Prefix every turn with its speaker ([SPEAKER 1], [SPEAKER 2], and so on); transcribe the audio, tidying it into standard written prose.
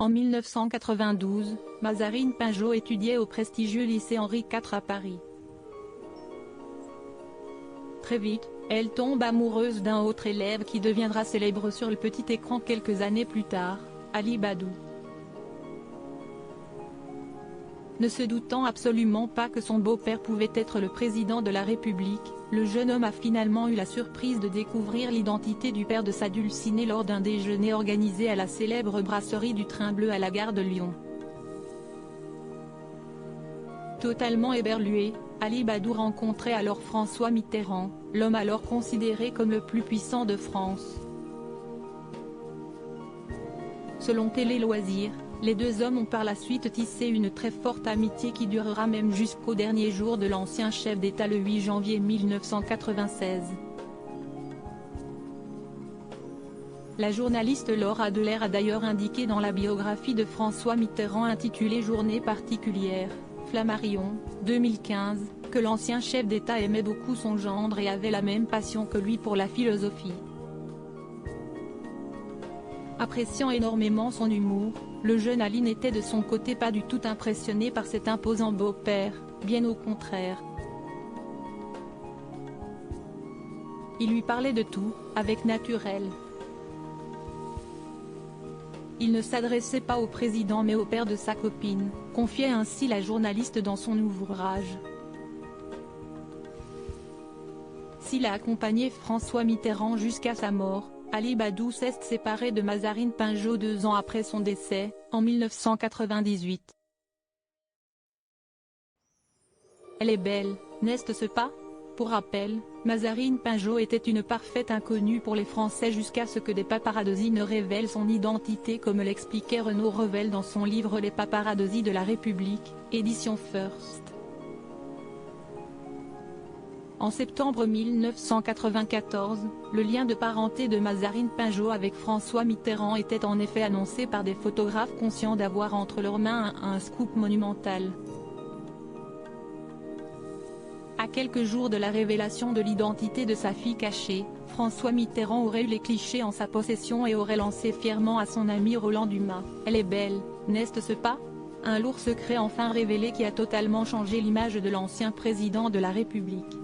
[SPEAKER 1] En 1992, Mazarine Pinjot étudiait au prestigieux lycée Henri IV à Paris. Très vite, elle tombe amoureuse d'un autre élève qui deviendra célèbre sur le petit écran quelques années plus tard, Ali Badou. Ne se doutant absolument pas que son beau-père pouvait être le président de la République, le jeune homme a finalement eu la surprise de découvrir l'identité du père de sa dulcinée lors d'un déjeuner organisé à la célèbre brasserie du Train Bleu à la gare de Lyon. Totalement éberlué, Ali Badou rencontrait alors François Mitterrand, l'homme alors considéré comme le plus puissant de France. Selon Télé Loisirs, les deux hommes ont par la suite tissé une très forte amitié qui durera même jusqu'au dernier jour de l'ancien chef d'État le 8 janvier 1996. La journaliste Laure Adelert a d'ailleurs indiqué dans la biographie de François Mitterrand intitulée Journée particulière, Flammarion, 2015, que l'ancien chef d'État aimait beaucoup son gendre et avait la même passion que lui pour la philosophie. Appréciant énormément son humour, le jeune Ali n'était de son côté pas du tout impressionné par cet imposant beau-père, bien au contraire. Il lui parlait de tout, avec naturel. Il ne s'adressait pas au président mais au père de sa copine, confiait ainsi la journaliste dans son ouvrage. S'il a accompagné François Mitterrand jusqu'à sa mort, Ali Badou s'est séparé de Mazarine Pinjot 2 ans après son décès, en 1998. Elle est belle, n'est-ce pas? Pour rappel, Mazarine Pinjot était une parfaite inconnue pour les Français jusqu'à ce que des paparazzis ne révèlent son identité comme l'expliquait Renaud Revel dans son livre Les paparazzis de la République, édition First. En septembre 1994, le lien de parenté de Mazarine Pinjot avec François Mitterrand était en effet annoncé par des photographes conscients d'avoir entre leurs mains un scoop monumental. À quelques jours de la révélation de l'identité de sa fille cachée, François Mitterrand aurait eu les clichés en sa possession et aurait lancé fièrement à son ami Roland Dumas « Elle est belle, n'est-ce pas ?» Un lourd secret enfin révélé qui a totalement changé l'image de l'ancien président de la République.